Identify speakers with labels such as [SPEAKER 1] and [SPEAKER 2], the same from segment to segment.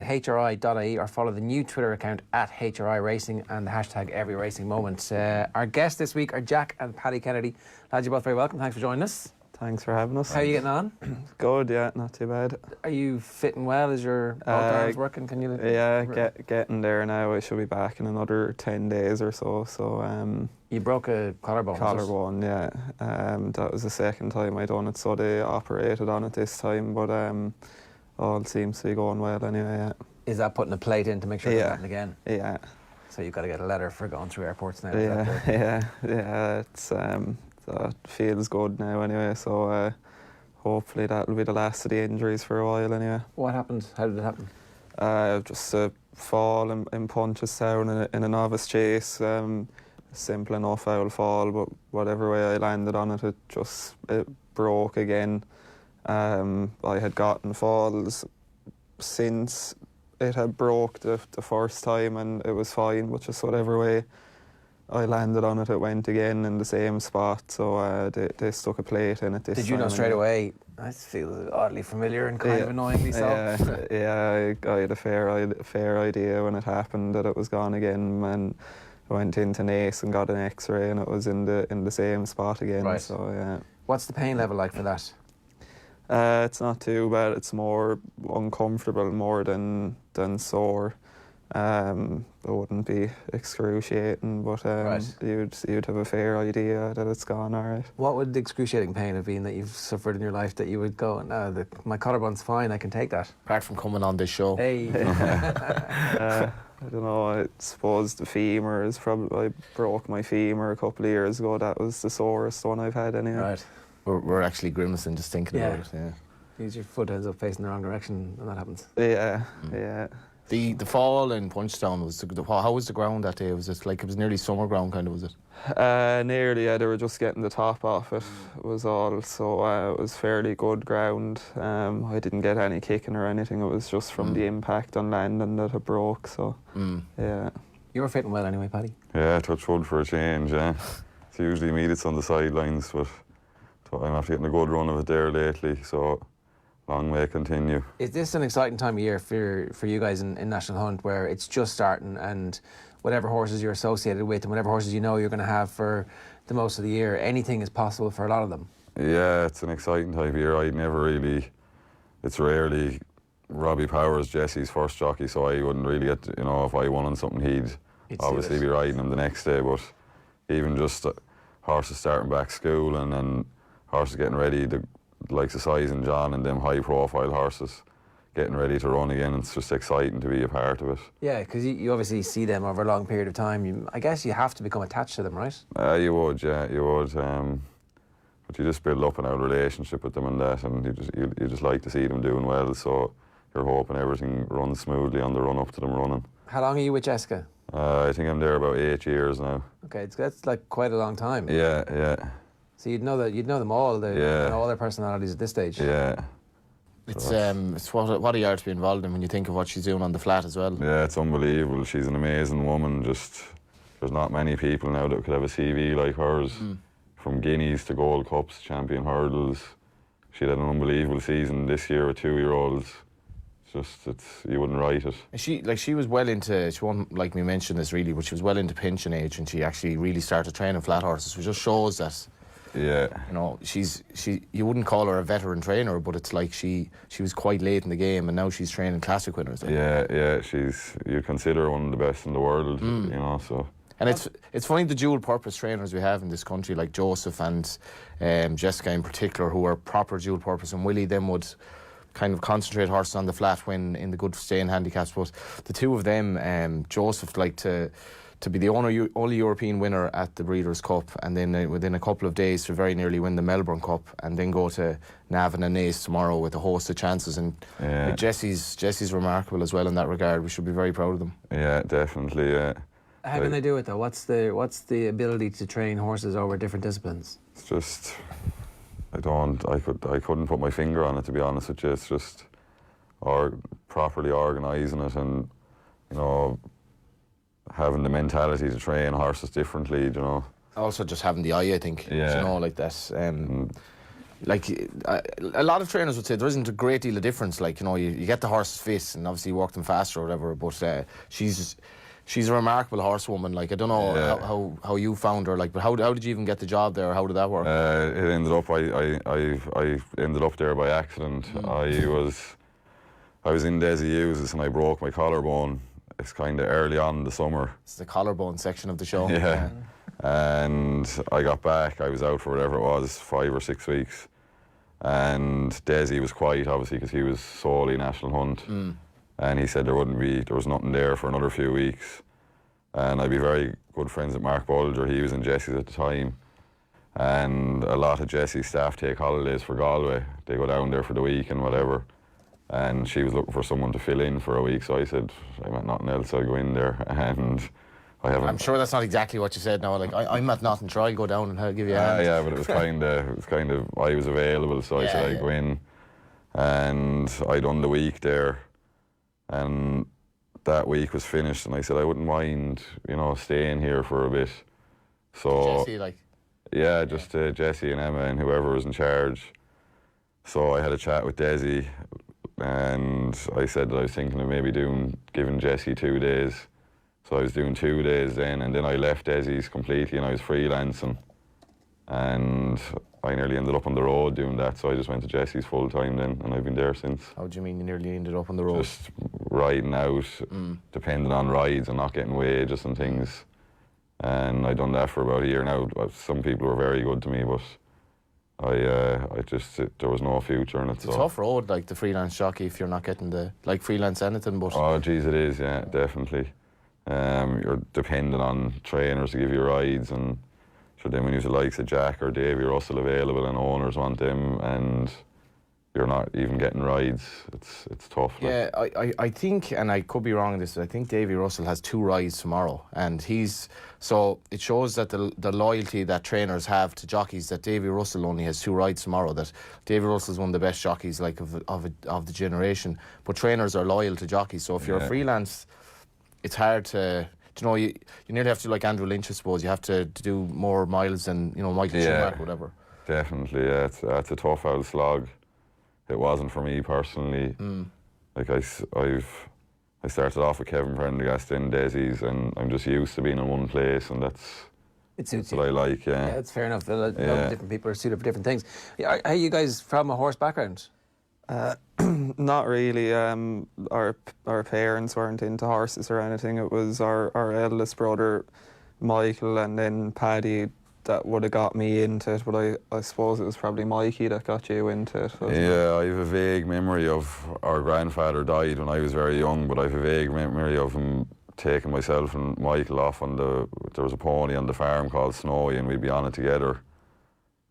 [SPEAKER 1] hri.ie or follow the new Twitter account at HRI Racing and the hashtag Every Racing Moment. Our guests this week are Jack and Paddy Kennedy. Lads, you're both very welcome. Thanks for joining us.
[SPEAKER 2] Thanks for having us.
[SPEAKER 1] How are you getting on?
[SPEAKER 2] Good, yeah, not too bad.
[SPEAKER 1] Are you fitting well? Is your both arms working? Can you?
[SPEAKER 2] Yeah, getting there now. I should be back in another 10 days or so. So
[SPEAKER 1] you broke a collarbone.
[SPEAKER 2] Collarbone, yeah. That was the second time I done it, so they operated on it this time. But all seems to be going well anyway. Yeah.
[SPEAKER 1] Is that putting a plate in to make sure it doesn't happen again?
[SPEAKER 2] Yeah.
[SPEAKER 1] So you've got to get a letter for going through airports now.
[SPEAKER 2] Yeah. It's that feels good now anyway. So hopefully that'll be the last of the injuries for a while anyway.
[SPEAKER 1] What happened? How did it happen?
[SPEAKER 2] Just a fall in Punchestown in a novice chase. Simple enough foul fall, but whatever way I landed on it, it broke again. I had gotten falls since it had broke the first time and it was fine, but just whatever way I landed on it, it went again in the same spot, so they stuck a plate in it this time.
[SPEAKER 1] Did you know straight away? I feel oddly familiar and kind of annoyingly so.
[SPEAKER 2] Yeah, I had a fair idea when it happened that it was gone again, and I went into NACE and got an X-ray and it was in the same spot again.
[SPEAKER 1] Right.
[SPEAKER 2] So yeah.
[SPEAKER 1] What's the pain level like for that?
[SPEAKER 2] It's not too bad. It's more uncomfortable more than sore. It wouldn't be excruciating, but you'd have a fair idea that it's gone all right.
[SPEAKER 1] What would the excruciating pain have been that you've suffered in your life that you would go, no, my collarbone's fine, I can take that?
[SPEAKER 3] Apart from coming on this show.
[SPEAKER 1] Hey.
[SPEAKER 2] I don't know, I suppose the femur is probably, I broke my femur a couple of years ago. That was the sorest one I've had anyway.
[SPEAKER 1] Right.
[SPEAKER 3] We're actually grimacing just thinking about it, yeah.
[SPEAKER 1] Because your foot ends up facing the wrong direction when that happens.
[SPEAKER 2] Yeah.
[SPEAKER 3] The fall in Punchestown, how was the ground that day? Was it like, it was nearly summer ground kind of, was it?
[SPEAKER 2] Nearly, yeah. They were just getting the top off it, was all. So it was fairly good ground. I didn't get any kicking or anything. It was just from the impact on landing that it broke, so yeah.
[SPEAKER 1] You were fitting well anyway, Paddy?
[SPEAKER 4] Yeah, touch wood for a change, yeah. It's usually me that's on the sidelines, but I'm after getting a good run of it there lately, so long may continue.
[SPEAKER 1] Is this an exciting time of year for you guys in National Hunt, where it's just starting and whatever horses you're associated with and whatever horses you know you're going to have for the most of the year, anything is possible for a lot of them?
[SPEAKER 4] Yeah, it's an exciting time of year. It's rarely Robbie Powers, Jesse's first jockey, so I wouldn't really get, if I won on something, he'd obviously be riding him the next day, but even just horses starting back school and then horses getting ready, the likes of Size and John and them high-profile horses getting ready to run again. It's just exciting to be a part of it.
[SPEAKER 1] Yeah, because you obviously see them over a long period of time. I guess you have to become attached to them, right?
[SPEAKER 4] You would, yeah, you would. But you just build up an old relationship with them and that, and you just like to see them doing well, so you're hoping everything runs smoothly on the run up to them running.
[SPEAKER 1] How long are you with Jessica?
[SPEAKER 4] I think I'm there about 8 years now.
[SPEAKER 1] Okay, that's like quite a long time.
[SPEAKER 4] Yeah.
[SPEAKER 1] So you'd know them all, all their personalities at this stage.
[SPEAKER 4] Yeah.
[SPEAKER 3] It's what a yard to be involved in when you think of what she's doing on the flat as well.
[SPEAKER 4] Yeah, it's unbelievable. She's an amazing woman. Just there's not many people now that could have a CV like hers. From Guineas to Gold Cups, champion hurdles. She had an unbelievable season this year with 2-year-olds. You wouldn't write it.
[SPEAKER 3] She was well into, she won't like me mention this really, but she was well into pension age and she actually really started training flat horses, which just shows that.
[SPEAKER 4] Yeah.
[SPEAKER 3] You wouldn't call her a veteran trainer, but it's like she was quite late in the game and now she's training classic winners.
[SPEAKER 4] Yeah, you'd consider her one of the best in the world, so.
[SPEAKER 3] And it's funny the dual purpose trainers we have in this country, like Joseph and Jessica in particular, who are proper dual purpose, and Willie then would kind of concentrate horses on the flat when in the good staying handicaps. But the two of them, Joseph liked to be the only European winner at the Breeders' Cup, and then within a couple of days to very nearly win the Melbourne Cup, and then go to Navan and Naas tomorrow with a host of chances. And Jesse's remarkable as well in that regard. We should be very proud of them.
[SPEAKER 4] Yeah, definitely. Yeah.
[SPEAKER 1] How can they do it though? What's the ability to train horses over different disciplines?
[SPEAKER 4] It's just I couldn't put my finger on it, to be honest with you. It's just properly organising it and having the mentality to train horses differently,
[SPEAKER 3] Also just having the eye, I think.
[SPEAKER 4] Yeah.
[SPEAKER 3] Like that. a lot of trainers would say there isn't a great deal of difference. Like, you know, you get the horses fit and obviously you work them faster or whatever, but she's a remarkable horsewoman. Like, I don't know how you found her, like, but how did you even get the job there? How did that work?
[SPEAKER 4] It ended up, I ended up there by accident. I was in Desi Uses and I broke my collarbone. It's kind of early on in the summer.
[SPEAKER 3] It's the collarbone section of the show.
[SPEAKER 4] Yeah. And I got back, I was out for whatever it was, 5 or 6 weeks. And Desi was quiet, obviously, because he was solely National Hunt. And he said there was nothing there for another few weeks. And I'd be very good friends with Mark Bolger. He was in Jesse's at the time. And a lot of Jesse's staff take holidays for Galway. They go down there for the week and whatever. And she was looking for someone to fill in for a week. So I said, I'm at nothing else, I'll go in there. And I haven't.
[SPEAKER 3] I'm sure that's not exactly what you said now. Like, I'm at nothing, sure, I'll go down and I'll give you a hand.
[SPEAKER 4] Yeah, but it was kind of, I was available, so I said I'd go in. And I done the week there. And that week was finished, and I said I wouldn't mind, you know, staying here for a bit. So
[SPEAKER 3] Jesse, like?
[SPEAKER 4] Yeah, just Jesse and Emma and whoever was in charge. So I had a chat with Desi, and I said that I was thinking of maybe giving Jesse 2 days. So I was doing 2 days then, and then I left Desi's completely, and I was freelancing. And I nearly ended up on the road doing that, so I just went to Jesse's full time then, and I've been there since.
[SPEAKER 3] How do you mean you nearly ended up on the road?
[SPEAKER 4] Just riding out, depending on rides and not getting wages and things. And I've done that for about a year now. Some people were very good to me, but there was no future in it.
[SPEAKER 3] It's a tough road, like the freelance jockey, if you're not getting the, like, freelance anything, but...
[SPEAKER 4] Oh, geez, it is, yeah, definitely. You're dependent on trainers to give you rides, and so then when you have the likes of Jack or Davy Russell available and owners want them, and you're not even getting rides, it's tough.
[SPEAKER 3] Yeah, I think, and I could be wrong in this, I think Davy Russell has 2 rides tomorrow, and so it shows that the loyalty that trainers have to jockeys, that Davy Russell only has 2 rides tomorrow, that Davy Russell is one of the best jockeys, like, of the generation, but trainers are loyal to jockeys, so if you're a freelance, it's hard to... You know, you nearly have to, like Andrew Lynch, I suppose. You have to do more miles than, you know, Michael Schumacher or whatever.
[SPEAKER 4] Definitely, yeah. It's a tough old slog. It wasn't for me personally. Like I started off with Kevin Prendergast in Desi's, and I'm just used to being in one place, and that's what I like. Yeah,
[SPEAKER 1] it's fair enough. Different people are suited for different things. Are you guys from a horse background?
[SPEAKER 2] Not really. Our parents weren't into horses or anything. It was our eldest brother, Michael, and then Paddy that would have got me into it, but I suppose it was probably Mikey that got you into it.
[SPEAKER 4] Yeah, I have a vague memory of our grandfather died when I was very young, but I have a vague memory of him taking myself and Michael off there was a pony on the farm called Snowy, and we'd be on it together.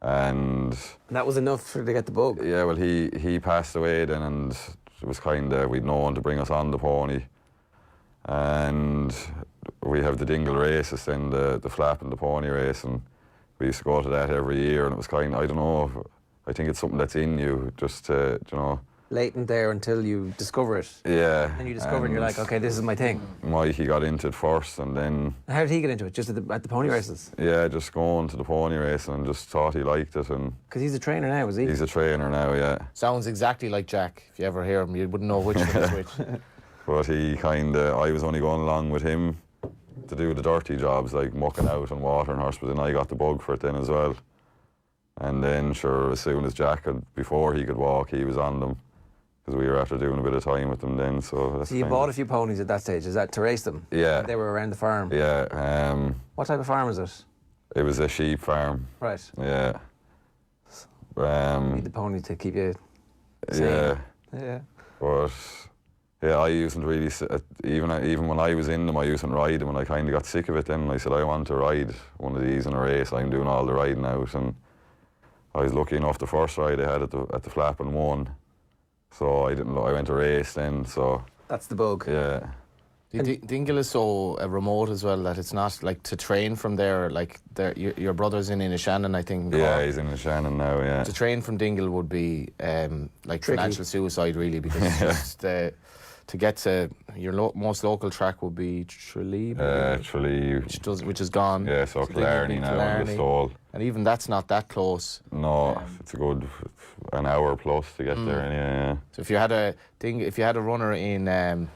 [SPEAKER 4] And
[SPEAKER 1] that was enough to get the bug.
[SPEAKER 4] Yeah, well, he passed away then, and it was kind of, we'd no one to bring us on the pony. And we have the Dingle races, then the flap and the pony race, and we used to go to that every year, and it was kind of, I don't know, I think it's something that's in you, just to, you know.
[SPEAKER 1] Latent there until you discover it.
[SPEAKER 4] Yeah.
[SPEAKER 1] And you discover it and you're like, okay, this is my thing.
[SPEAKER 4] Mikey got into it first, and then...
[SPEAKER 1] How did he get into it? Just at the pony races?
[SPEAKER 4] Yeah, just going to the pony race, and just thought he liked it. And
[SPEAKER 1] because he's a trainer now, is he?
[SPEAKER 4] He's a trainer now, yeah.
[SPEAKER 3] Sounds exactly like Jack. If you ever hear him, you wouldn't know which one is which.
[SPEAKER 4] But he I was only going along with him to do the dirty jobs, like mucking out and watering horse, but then I got the bug for it then as well. And then, sure, as soon as Jack before he could walk, he was on them, because we were after doing a bit of time with them then. So
[SPEAKER 1] you bought a few ponies at that stage, is that to race them?
[SPEAKER 4] Yeah.
[SPEAKER 1] They were around the farm?
[SPEAKER 4] Yeah.
[SPEAKER 1] What type of farm was it?
[SPEAKER 4] It was a sheep farm.
[SPEAKER 1] Right.
[SPEAKER 4] Yeah.
[SPEAKER 1] You need the pony to keep you sane.
[SPEAKER 4] Yeah.
[SPEAKER 2] Yeah.
[SPEAKER 4] But yeah, I used to really, even when I was in them, I used to ride them, and I kind of got sick of it then. And I said, I want to ride one of these in a race. I'm doing all the riding out, and I was lucky enough, the first ride I had at the flap and won. So I went to race then, so...
[SPEAKER 1] That's the bug.
[SPEAKER 4] Yeah.
[SPEAKER 3] Dingle is so remote as well that it's not, like, to train from there, like, your brother's in Inishannon, I think.
[SPEAKER 4] Yeah, he's in Inishannon now, yeah.
[SPEAKER 3] To train from Dingle would be, like,
[SPEAKER 1] tricky.
[SPEAKER 3] Financial suicide, really, because it's just, to get to, your most local track would be Tralee,
[SPEAKER 4] Tralee.
[SPEAKER 3] which is gone.
[SPEAKER 4] Yeah, so
[SPEAKER 3] they give
[SPEAKER 4] Killarney
[SPEAKER 3] me
[SPEAKER 4] now in
[SPEAKER 3] Killarney.
[SPEAKER 4] the stall.
[SPEAKER 3] And even that's not that close.
[SPEAKER 4] No, it's a good an hour plus to get there. Anyway, yeah.
[SPEAKER 3] So if you had a runner in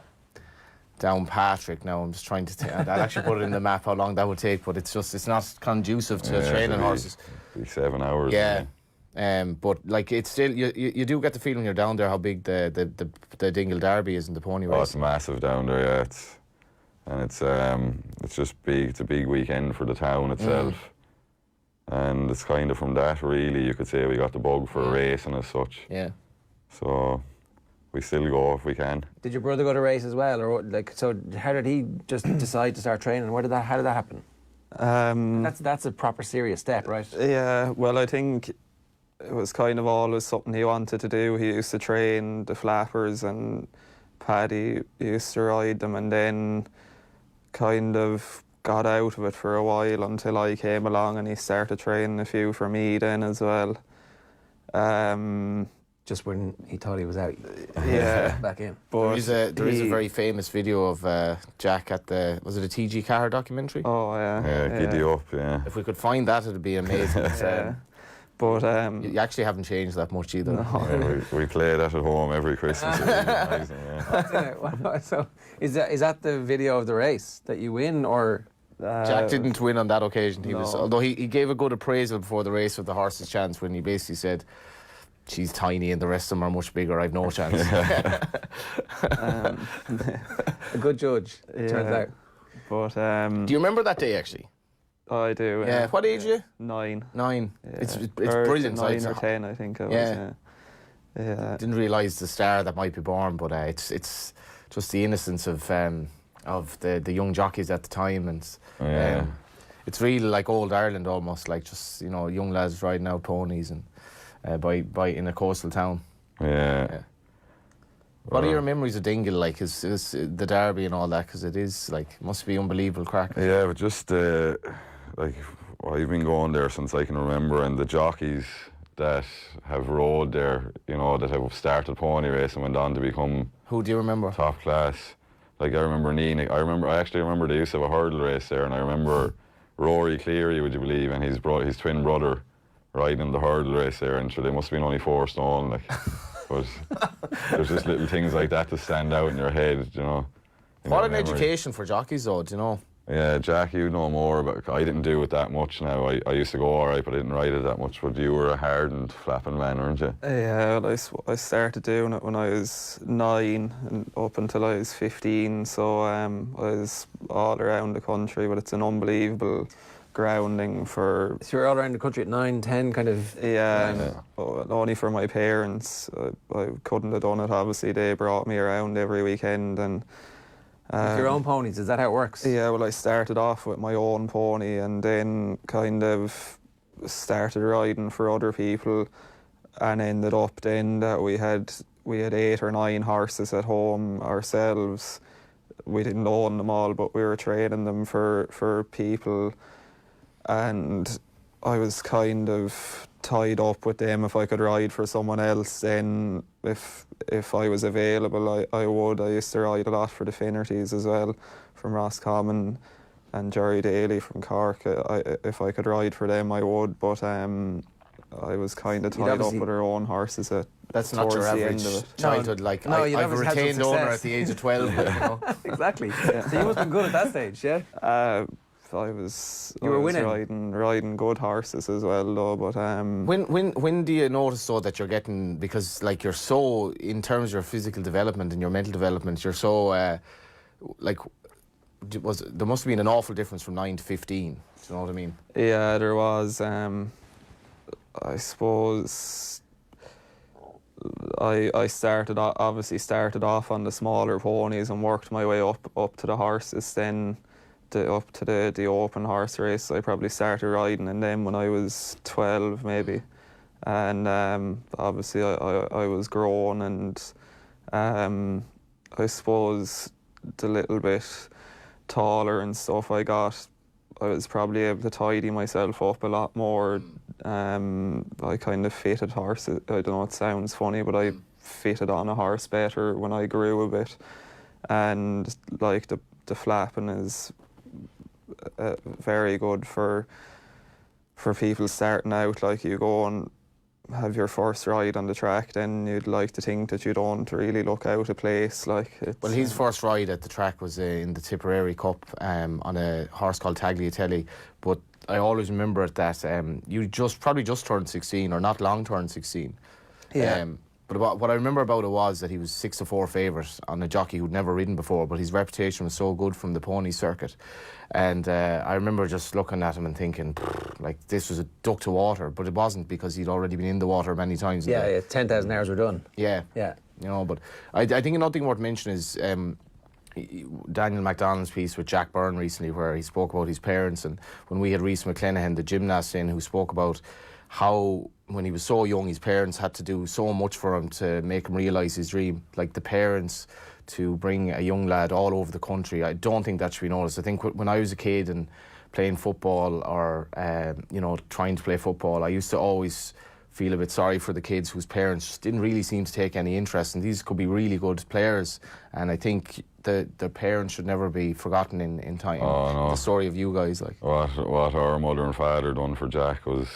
[SPEAKER 3] Downpatrick, now I'm just trying to I'd actually put it in the map how long that would take, but it's not conducive to training horses.
[SPEAKER 4] Be 7 hours.
[SPEAKER 3] Yeah. But like it's still you do get the feeling when you're down there how big the Dingle Derby is in the pony race.
[SPEAKER 4] Oh, it's massive down there. Yeah, it's just big. It's a big weekend for the town itself, and it's kind of from that really you could say we got the bug for a race and as such.
[SPEAKER 3] Yeah.
[SPEAKER 4] So we still go if we can.
[SPEAKER 1] Did your brother go to race as well, or like so? How did he just decide to start training? How did that happen? That's a proper serious step, right?
[SPEAKER 2] Yeah, well, I think it was kind of always something he wanted to do. He used to train the flappers, and Paddy used to ride them, and then kind of got out of it for a while until I came along and he started training a few for me then as well.
[SPEAKER 1] Just when he thought he was out,
[SPEAKER 2] Yeah.
[SPEAKER 1] back in.
[SPEAKER 2] But
[SPEAKER 3] There is a very famous video of Jack at was it a TG Carr documentary?
[SPEAKER 2] Oh, yeah.
[SPEAKER 4] Yeah, giddy up. Yeah.
[SPEAKER 3] If we could find that, it'd be amazing.
[SPEAKER 2] Yeah. But
[SPEAKER 3] you actually haven't changed that much either.
[SPEAKER 4] Yeah, we play that at home every Christmas. It was amazing, yeah.
[SPEAKER 1] So is that the video of the race that you win, or?
[SPEAKER 3] Jack didn't win on that occasion. He was,
[SPEAKER 2] no.
[SPEAKER 3] although he gave a good appraisal before the race of the horse's chance when he basically said, "She's tiny and the rest of them are much bigger. I've no chance."
[SPEAKER 1] A good judge, it turns
[SPEAKER 2] Yeah.
[SPEAKER 1] out.
[SPEAKER 2] But
[SPEAKER 3] Do you remember that day actually?
[SPEAKER 2] I do.
[SPEAKER 3] Yeah. What age are you?
[SPEAKER 2] 9.
[SPEAKER 3] 9.
[SPEAKER 2] Yeah.
[SPEAKER 3] It's
[SPEAKER 2] Or
[SPEAKER 3] brilliant.
[SPEAKER 2] 9 or 10, I think I was.
[SPEAKER 3] Yeah.
[SPEAKER 2] Yeah.
[SPEAKER 3] Didn't realise the star that might be born, but it's just the innocence of the young jockeys at the time, and
[SPEAKER 4] Yeah.
[SPEAKER 3] it's really like old Ireland almost, like just young lads riding out ponies and by in a coastal town.
[SPEAKER 4] Yeah.
[SPEAKER 3] What are your memories of Dingle like? Is the Derby and all that? Because it is like must be unbelievable crack.
[SPEAKER 4] Yeah, but just like I've been going there since I can remember, and the jockeys that have rode there, that have started pony racing and went on to become
[SPEAKER 3] Who do you remember?
[SPEAKER 4] top class. Like I remember Nina. I actually remember they used to have a hurdle race there, and I remember Rory Cleary, would you believe, and his twin brother riding in the hurdle race there, and sure they must have been only 4 stone, like. But there's just little things like that to stand out in your head,
[SPEAKER 3] What an education for jockeys, though. Do you know?
[SPEAKER 4] Yeah, Jack, you know more, but I didn't do it that much now. I used to go all right, but I didn't ride it that much. But you were a hardened flapping man, weren't you?
[SPEAKER 2] Yeah, well, I started doing it when I was 9 and up until I was 15, so I was all around the country, but it's an unbelievable grounding for...
[SPEAKER 1] So you're all around the country at 9, 10, kind of...
[SPEAKER 2] Yeah, only for my parents. I couldn't have done it, obviously. They brought me around every weekend, and...
[SPEAKER 1] With your own ponies, is that how it works?
[SPEAKER 2] Yeah, well, I started off with my own pony and then kind of started riding for other people, and ended up then that we had 8 or 9 horses at home ourselves. We didn't own them all, but we were training them for people, and I was kind of tied up with them. If I could ride for someone else, then if I was available, I would. I used to ride a lot for the Finnertys as well, from Roscommon, and Jerry Daly from Cork. If I could ride for them, I would, but I was kind of tied up with our own horses
[SPEAKER 3] That's not your
[SPEAKER 2] towards the
[SPEAKER 3] average
[SPEAKER 2] end of it.
[SPEAKER 3] childhood. Like
[SPEAKER 1] No, you'd
[SPEAKER 3] I've a
[SPEAKER 1] obviously had some
[SPEAKER 3] retained owner
[SPEAKER 1] success.
[SPEAKER 3] at the age of 12.
[SPEAKER 1] Exactly. So you must have been good at that stage, yeah?
[SPEAKER 2] I was
[SPEAKER 1] winning?
[SPEAKER 2] riding good horses as well, though. But
[SPEAKER 3] When do you notice though that you're getting, because like you're so, in terms of your physical development and your mental development, you're so there must have been an awful difference from 9 to 15. Do you know what I mean?
[SPEAKER 2] yeah, there was. I suppose I started off on the smaller ponies and worked my way up to the horses, then up to the open horse race. I probably started riding in them when I was 12 maybe, and obviously I was grown, and I suppose the little bit taller and stuff I got, I was probably able to tidy myself up a lot more. I kind of fitted horses. I don't know, it sounds funny, but I fitted on a horse better when I grew a bit. and like the flapping is very good for people starting out. Like, you go and have your first ride on the track, then you'd like to think that you don't really look out of place. Like,
[SPEAKER 3] Well, his first ride at the track was in the Tipperary Cup on a horse called Tagliatelle. But I always remember it that you probably just turned 16, or not long turned 16.
[SPEAKER 1] Yeah.
[SPEAKER 3] But what I remember about it was that he was 6-4 favourite on a jockey who'd never ridden before, but his reputation was so good from the pony circuit. And I remember just looking at him and thinking, like, this was a duck to water, but it wasn't, because he'd already been in the water many times.
[SPEAKER 1] Yeah, 10,000 hours were done.
[SPEAKER 3] Yeah.
[SPEAKER 1] Yeah.
[SPEAKER 3] You know, but I think another thing worth mentioning is Daniel MacDonald's piece with Jack Byrne recently, where he spoke about his parents, and when we had Reece McClenaghan, the gymnast, in, who spoke about how when he was so young his parents had to do so much for him to make him realise his dream. Like, the parents to bring a young lad all over the country, I don't think that should be noticed. I think when I was a kid and playing football, or trying to play football, I used to always feel a bit sorry for the kids whose parents just didn't really seem to take any interest, and these could be really good players, and I think their parents should never be forgotten in time.
[SPEAKER 4] Oh, no.
[SPEAKER 3] The story of you guys, like,
[SPEAKER 4] What our mother and father done for Jack was,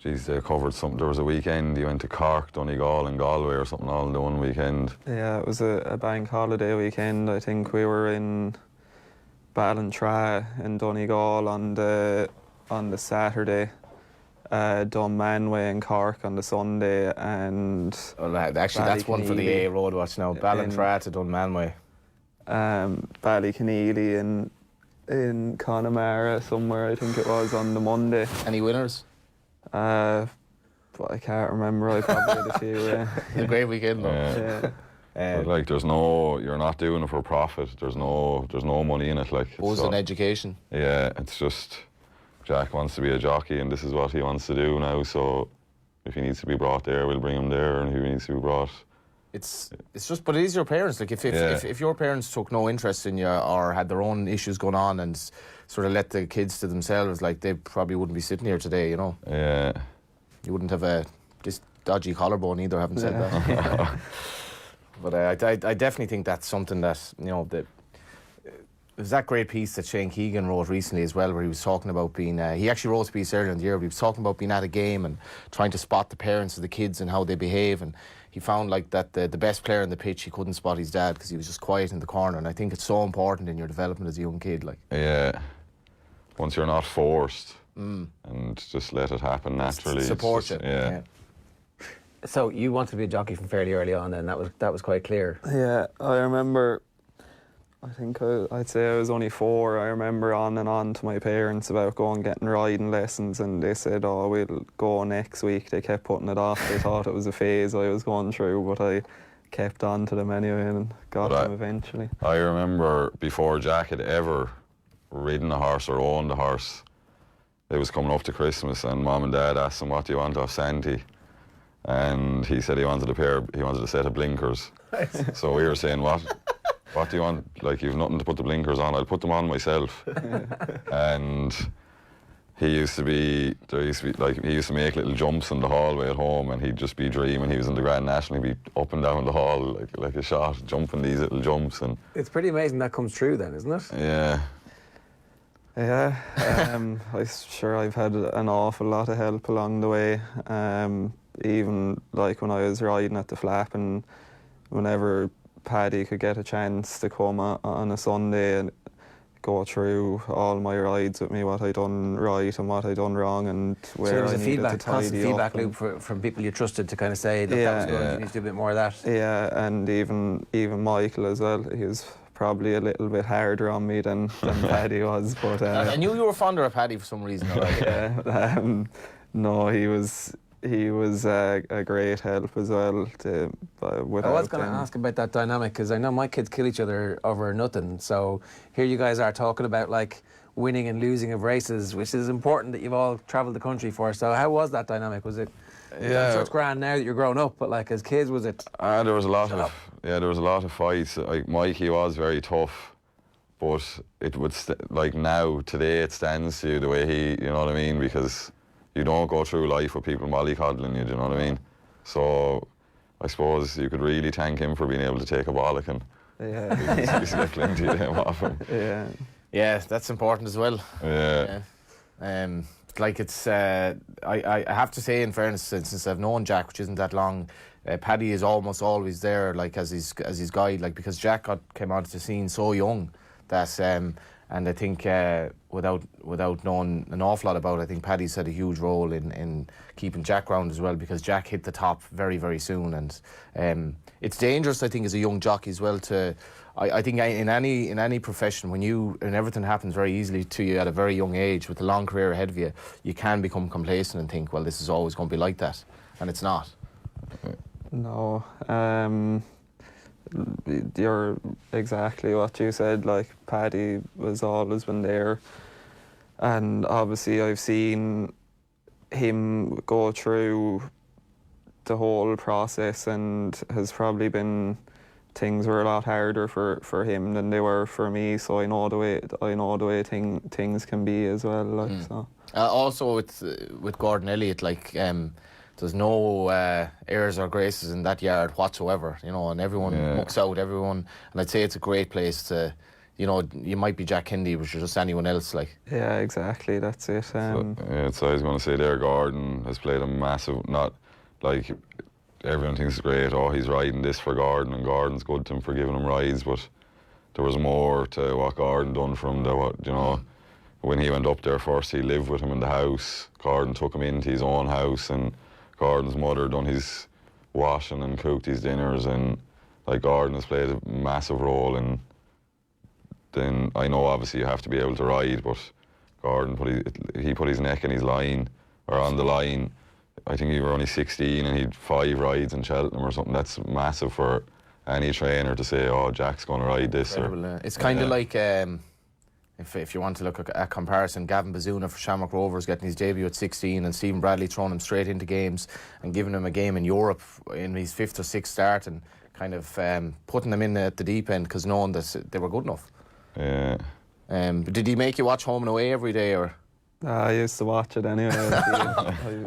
[SPEAKER 4] geez, they covered something. There was a weekend, he went to Cork, Donegal and Galway or something all in the one weekend.
[SPEAKER 2] Yeah, it was a bank holiday weekend. I think we were in Ballantrae in Donegal on the Saturday, Dunmanway in Cork on the Sunday, and
[SPEAKER 3] actually that's one for the A Road Watch now. Ballantrae to Dunmanway.
[SPEAKER 2] Ballyconneely in Connemara somewhere, I think it was, on the Monday.
[SPEAKER 3] Any winners?
[SPEAKER 2] But I can't remember. I probably had a few.
[SPEAKER 3] A great weekend, though.
[SPEAKER 2] Yeah.
[SPEAKER 4] But like, you're not doing it for profit. There's no money in it. Like,
[SPEAKER 3] It was an education.
[SPEAKER 4] Yeah, it's just Jack wants to be a jockey, and this is what he wants to do now. So if he needs to be brought there, we'll bring him there, and if he needs to be brought.
[SPEAKER 3] It's just, but it is your parents. Like, if your parents took no interest in you, or had their own issues going on, and sort of let the kids to themselves, like, they probably wouldn't be sitting here today, you know.
[SPEAKER 4] Yeah.
[SPEAKER 3] You wouldn't have this dodgy collarbone either, having said that. But I definitely think that's something that, you know, there's that great piece that Shane Keegan wrote recently as well, where he was talking about being, he actually wrote a piece earlier in the year, but he was talking about being at a game and trying to spot the parents of the kids and how they behave, and he found like that the best player on the pitch, he couldn't spot his dad because he was just quiet in the corner, and I think it's so important in your development as a young kid. Like,
[SPEAKER 4] yeah, once you're not forced, and just let it happen naturally.
[SPEAKER 3] Support it.
[SPEAKER 4] Yeah.
[SPEAKER 1] So you wanted to be a jockey from fairly early on, and that was quite clear.
[SPEAKER 2] Yeah, I remember, I think I'd say I was only 4. I remember on and on to my parents about getting riding lessons, and they said, oh, we'll go next week. They kept putting it off. They thought it was a phase I was going through, but I kept on to them anyway and got them eventually.
[SPEAKER 4] I remember before Jack had ever ridden a horse or owned a horse, it was coming up to Christmas, and Mum and Dad asked him, what do you want off Santi? And he said he wanted a set of blinkers. So we were saying, what do you want? Like, you've nothing to put the blinkers on. I'll put them on myself. And he used to make little jumps in the hallway at home, and he'd just be dreaming. He was in the Grand National, he'd be up and down the hall like a shot, jumping these little jumps. And
[SPEAKER 1] it's pretty amazing that comes true then, isn't it?
[SPEAKER 4] Yeah.
[SPEAKER 2] Yeah, I'm sure I've had an awful lot of help along the way. Even like when I was riding at the Flap, and whenever Paddy could get a chance to come on a Sunday and go through all my rides with me, what I done right and what I done wrong, and where
[SPEAKER 1] so there was
[SPEAKER 2] I
[SPEAKER 1] a
[SPEAKER 2] needed to tidy
[SPEAKER 1] constant feedback loop from people you trusted to kind of say, look, that was good, you need to do a bit more of that.
[SPEAKER 2] Yeah, and even Michael as well. He was probably a little bit harder on me than Paddy was, but
[SPEAKER 3] I knew you were fonder of Paddy for some reason.
[SPEAKER 2] Yeah, no, he was a great help as well.
[SPEAKER 1] I was going to ask about that dynamic, because I know my kids kill each other over nothing. So here you guys are talking about like winning and losing of races, which is important that you've all travelled the country for. So how was that dynamic? Was it?
[SPEAKER 4] Yeah,
[SPEAKER 1] so it's grand now that you're grown up, but like as kids, was it?
[SPEAKER 4] There was a lot of fights. Like Mikey was very tough, but it would like now today it stands to you the way he, you know what I mean, because you don't go through life with people mollycoddling you, do you know what I mean? So I suppose you could really thank him for being able to take a bollocking.
[SPEAKER 2] Yeah.
[SPEAKER 4] He's got plenty of them off him.
[SPEAKER 2] Yeah.
[SPEAKER 3] Yeah, that's important as well.
[SPEAKER 4] Yeah.
[SPEAKER 3] Like it's, I have to say, in fairness, since I've known Jack, which isn't that long, Paddy is almost always there, like as his guide, like because Jack came onto the scene so young that, and I think without knowing an awful lot about it, I think Paddy's had a huge role in keeping Jack round as well, because Jack hit the top very, very soon, and it's dangerous, I think, as a young jockey as well to. I think in any profession, when everything happens very easily to you at a very young age with a long career ahead of you, you can become complacent and think, well, this is always going to be like that, and it's not.
[SPEAKER 2] No, you're exactly what you said. Like, Paddy has always been there, and obviously I've seen him go through the whole process, and has probably been. Things were a lot harder for him than they were for me, so I know the way things can be as well. Like so.
[SPEAKER 3] Also with Gordon Elliott, like there's no airs or graces in that yard whatsoever, you know, and everyone mucks out everyone, and I'd say it's a great place to, you know, you might be Jack Kennedy, but you're just anyone else, like.
[SPEAKER 2] Yeah, exactly. That's it.
[SPEAKER 4] So I was going to say there, Gordon has played a massive, not like. Everyone thinks it's great, oh, he's riding this for Gordon, and Gordon's good to him for giving him rides, but there was more to what Gordon done for him. When he went up there first, he lived with him in the house. Gordon took him into his own house, and Gordon's mother done his washing and cooked his dinners, and like Gordon has played a massive role. And then I know obviously you have to be able to ride, but Gordon put his neck in his line, or on the line. I think he were only 16 and he'd 5 rides in Cheltenham or something. That's massive for any trainer to say, oh, Jack's going to ride this.
[SPEAKER 3] It's kind of like, if you want to look at a comparison, Gavin Bazuna for Shamrock Rovers getting his debut at 16, and Stephen Bradley throwing him straight into games and giving him a game in Europe in his 5th or 6th start, and kind of putting them in at the deep end because knowing that they were good enough.
[SPEAKER 4] Yeah.
[SPEAKER 3] But did he make you watch Home and Away every day, or?
[SPEAKER 2] I used to watch it anyway.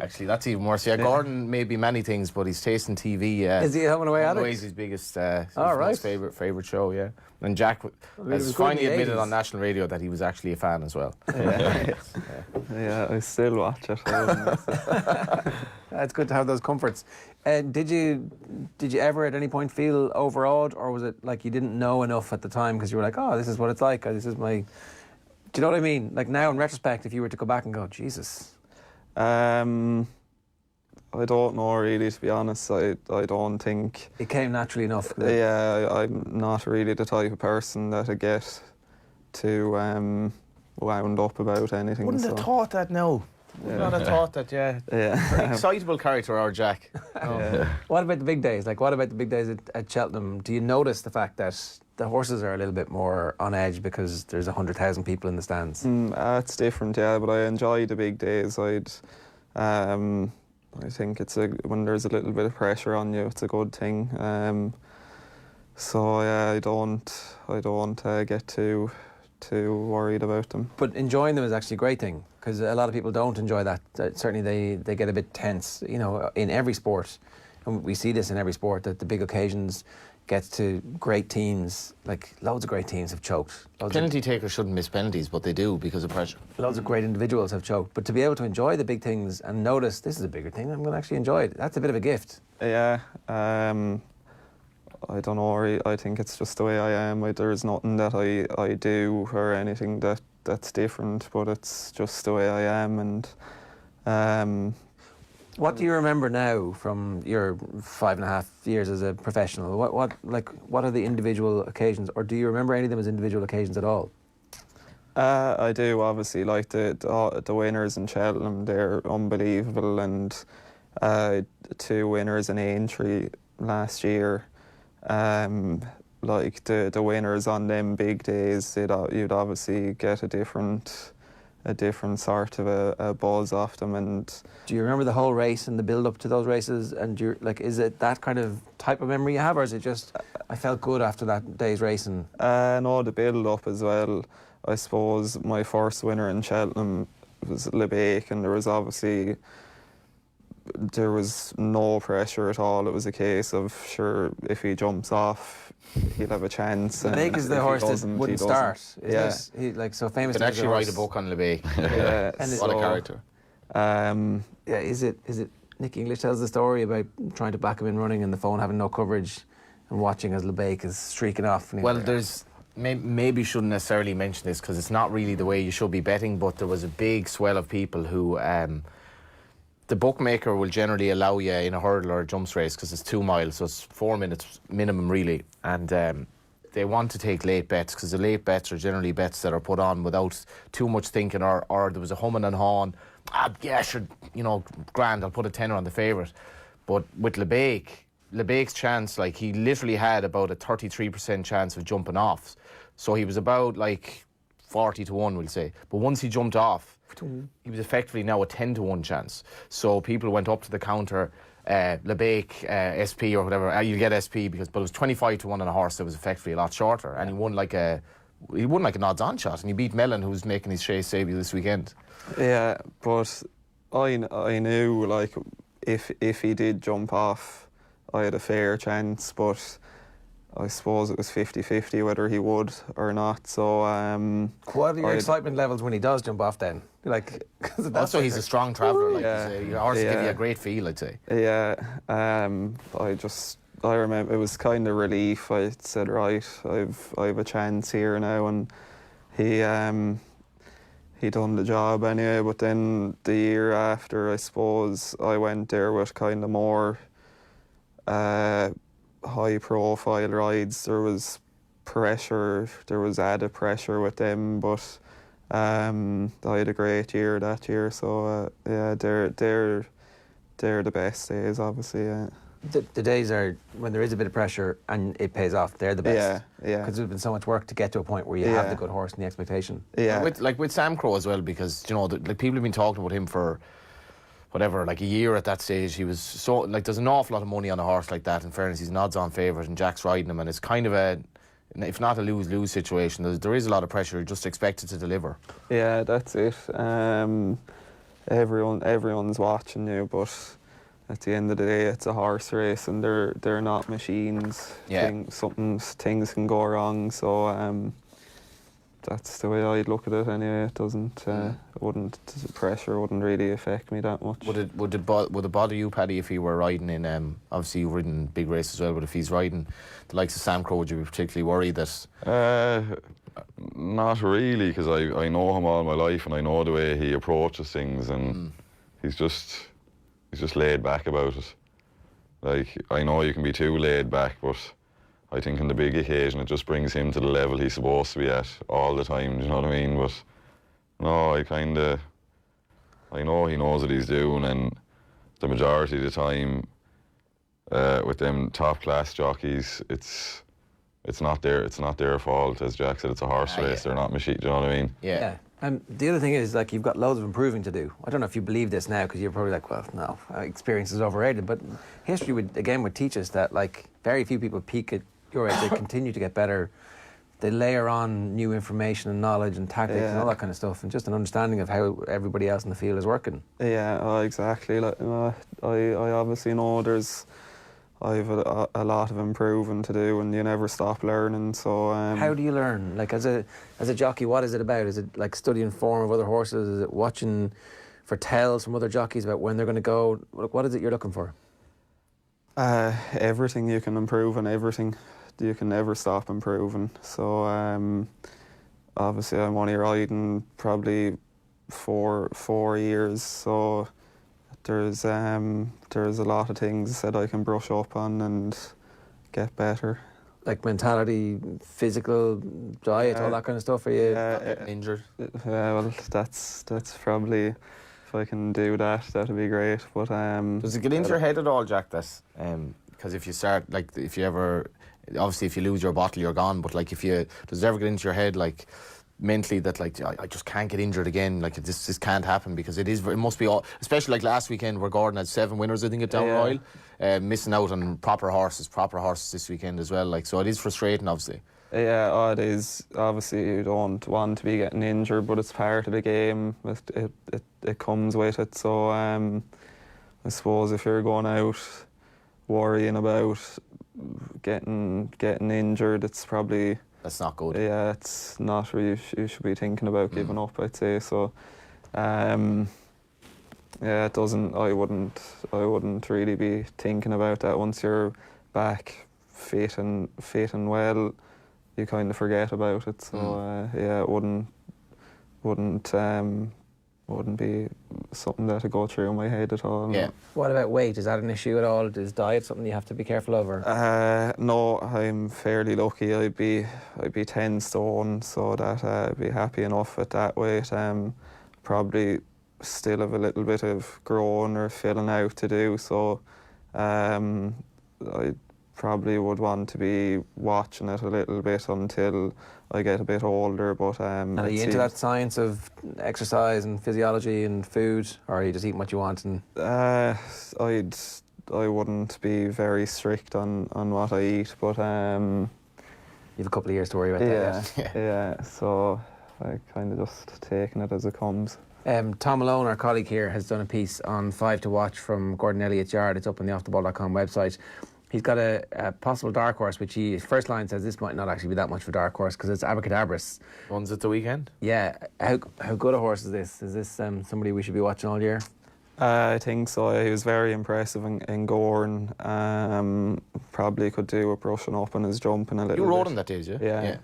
[SPEAKER 3] Actually, that's even worse. Yeah, Gordon may be many things, but he's tasting TV.
[SPEAKER 1] Is he Home and Away addict?
[SPEAKER 3] His biggest,
[SPEAKER 1] right.
[SPEAKER 3] favourite show. Yeah, and Jack has finally admitted on national radio that he was actually a fan as well.
[SPEAKER 2] Yeah, I still watch it.
[SPEAKER 1] It's good to have those comforts. Did you ever at any point feel overawed, or was it like you didn't know enough at the time because you were like, oh, this is what it's like, this is my. Do you know what I mean? Like now, in retrospect, if you were to go back and go, Jesus.
[SPEAKER 2] I don't know really, to be honest. I don't think
[SPEAKER 1] it came naturally enough.
[SPEAKER 2] Yeah, I'm not really the type of person that I get too wound up about anything.
[SPEAKER 3] Wouldn't have thought that. No. Would not have thought that. Yeah. Very excitable character, our Jack.
[SPEAKER 1] What about the big days? Like, what about the big days at Cheltenham? Do you notice the fact that the horses are a little bit more on edge because there's 100,000 people in the stands?
[SPEAKER 2] It's different, yeah, but I enjoy the big days. I think when there's a little bit of pressure on you, it's a good thing. So yeah, I don't get too worried about them.
[SPEAKER 1] But enjoying them is actually a great thing, because a lot of people don't enjoy that. Certainly they get a bit tense, you know, in every sport. And we see this in every sport, that the big occasions gets to great teams, like loads of great teams have choked.
[SPEAKER 3] Penalty takers shouldn't miss penalties, but they do because of pressure.
[SPEAKER 1] Loads of great individuals have choked. But to be able to enjoy the big things and notice this is a bigger thing, I'm going to actually enjoy it, that's a bit of a gift.
[SPEAKER 2] Yeah, I don't know, I think it's just the way I am. There's nothing that I do or anything that's different, but it's just the way I am. And
[SPEAKER 1] what do you remember now from your 5.5 years as a professional? What are the individual occasions, or do you remember any of them as individual occasions at all?
[SPEAKER 2] I do, obviously, like the winners in Cheltenham, they're unbelievable, and 2 winners in Aintree last year. Like the winners on them big days, you'd obviously get a different sort of a buzz off them. And
[SPEAKER 1] do you remember the whole race and the build up to those races? And is it that kind of type of memory you have, or is it just I felt good after that day's racing?
[SPEAKER 2] No, the build up as well. I suppose my first winner in Cheltenham was Lebeck, and there was obviously there was no pressure at all. It was a case of, sure, if he jumps off, he'll have a chance.
[SPEAKER 1] Lake is the horse that wouldn't start.
[SPEAKER 2] Yeah.
[SPEAKER 1] He, like, so famous.
[SPEAKER 3] You could actually write a book on LeBake.
[SPEAKER 2] Yeah.
[SPEAKER 1] And
[SPEAKER 3] What a character.
[SPEAKER 1] Yeah, is it Nick English tells the story about trying to back him in running and the phone having no coverage and watching as LeBake is streaking off. And
[SPEAKER 3] Well, there's maybe shouldn't necessarily mention this because it's not really the way you should be betting, but there was a big swell of people who the bookmaker will generally allow you in a hurdle or a jumps race because it's 2 miles, so it's 4 minutes minimum really, and they want to take late bets because the late bets are generally bets that are put on without too much thinking, or there was a humming and hawing. Yeah, sure, you know, grand, I'll put a tenner on the favourite. But with LeBake's chance, like, he literally had about a 33% chance of jumping off. So he was about like 40 to 1, we'll say. But once he jumped off, he was effectively now a 10 to 1 chance. So people went up to the counter, LeBake, SP or whatever, you get SP, but it was 25 to 1 on a horse that was effectively a lot shorter. And he won like an odds-on shot, and he beat Mellon, who was making his chase debut this weekend.
[SPEAKER 2] Yeah, but I knew, like, if he did jump off, I had a fair chance, but I suppose it was 50-50 whether he would or not. So
[SPEAKER 1] what are your excitement levels when he does jump off then? Like,
[SPEAKER 3] also, he's a strong traveller. Like,
[SPEAKER 2] yeah,
[SPEAKER 3] your horse give you a great feel, I'd say.
[SPEAKER 2] Yeah, I remember it was kind of relief. I said, right, I've a chance here now, and he done the job anyway. But then the year after, I suppose I went there with kind of more high profile rides. There was pressure, there was added pressure with them, but I had a great year that year, so yeah, they're the best days, obviously. Yeah.
[SPEAKER 1] The days are when there is a bit of pressure and it pays off. They're the best.
[SPEAKER 2] Yeah.
[SPEAKER 1] Because there's been so much work to get to a point where you have the good horse and the expectation.
[SPEAKER 2] Yeah.
[SPEAKER 3] With Sam Crow as well, because, you know, like, people have been talking about him for whatever, like a year at that stage. He was so, like, there's an awful lot of money on a horse like that. In fairness, he's an odds-on favourite, and Jack's riding him, and it's kind of a, if not a lose-lose situation, there is a lot of pressure. You're just expected to deliver.
[SPEAKER 2] Yeah, that's it. Everyone's watching you, but at the end of the day, it's a horse race, and they're not machines.
[SPEAKER 3] Yeah.
[SPEAKER 2] Things can go wrong, so that's the way I'd look at it anyway. It doesn't, pressure wouldn't really affect me that much.
[SPEAKER 3] Would it bother you, Paddy, if he were riding in, obviously you've ridden big races as well, but if he's riding the likes of Sam Crow, would you be particularly worried that?
[SPEAKER 4] Not really, because I know him all my life, and I know the way he approaches things, and he's just laid back about it. Like, I know you can be too laid back, but I think on the big occasion it just brings him to the level he's supposed to be at all the time, do you know what I mean? But no, I know he knows what he's doing, and the majority of the time with them top class jockeys, it's not their fault. As Jack said, it's a horse race. They're not machine, do you know what I mean?
[SPEAKER 1] Yeah. And the other thing is, like, you've got loads of improving to do. I don't know if you believe this now, because you're probably like, well, no, experience is overrated. But history would teach us that, like, very few people peak at your age. They continue to get better. They layer on new information and knowledge and tactics and all that kind of stuff, and just an understanding of how everybody else in the field is working.
[SPEAKER 2] Yeah, exactly. Like, I obviously know I've a lot of improving to do, and you never stop learning. So
[SPEAKER 1] how do you learn? Like, as a jockey, what is it about? Is it like studying form of other horses? Is it watching for tells from other jockeys about when they're going to go? What is it you're looking for?
[SPEAKER 2] Everything. You can improve on everything. You can never stop improving. So obviously I'm only riding probably four years, so there's a lot of things that I can brush up on and get better. Like
[SPEAKER 1] mentality, physical, diet, all that kind of stuff. Are you
[SPEAKER 3] getting injured?
[SPEAKER 2] Well, that's probably, if I can do that, that'd be great. But
[SPEAKER 3] does it get into your head at all, Jack? That because if you start, like, if you ever, obviously if you lose your bottle, you're gone. But like, does it ever get into your head, like, mentally, that, like, I just can't get injured again, like, this can't happen, because it must be all, especially like last weekend where Gordon had 7 winners, I think, at Down Royal, missing out on proper horses this weekend as well, like, so it is frustrating, obviously.
[SPEAKER 2] Yeah, it is. Obviously you don't want to be getting injured, but it's part of the game. It comes with it, so I I suppose if you're going out worrying about getting injured, it's probably...
[SPEAKER 3] That's not good.
[SPEAKER 2] Yeah, it's not really, you should be thinking about giving up, I'd say. So, yeah, it doesn't, I wouldn't really be thinking about that. Once you're back fit and well, you kind of forget about it. So, yeah, it wouldn't be something that would go through my head at all.
[SPEAKER 3] Yeah.
[SPEAKER 1] What about weight? Is that an issue at all? Is diet something you have to be careful of?
[SPEAKER 2] No, I'm fairly lucky. I'd be 10 stone, so that I'd be happy enough at that weight. Probably still have a little bit of growing or filling out to do, so I probably would want to be watching it a little bit until I get a bit older. But
[SPEAKER 1] and are you into that science of exercise and physiology and food, or are you just eating what you want? And
[SPEAKER 2] I wouldn't be very strict on what I eat, but
[SPEAKER 1] you have a couple of years to worry about that.
[SPEAKER 2] Yeah. So I kind of just taking it as it comes.
[SPEAKER 1] Tom Malone, our colleague here, has done a piece on 5 to watch from Gordon Elliott's yard. It's up on the offtheball.com website. He's got a possible dark horse, which his first line says this might not actually be that much of a dark horse because it's Abracadabras.
[SPEAKER 3] Runs at the weekend?
[SPEAKER 1] Yeah. How good a horse is this? Is this somebody we should be watching all year?
[SPEAKER 2] I think so. He was very impressive in Gorn. Probably could do with brushing up on his jumping a little bit.
[SPEAKER 3] You rode him that day, did you?
[SPEAKER 2] Yeah.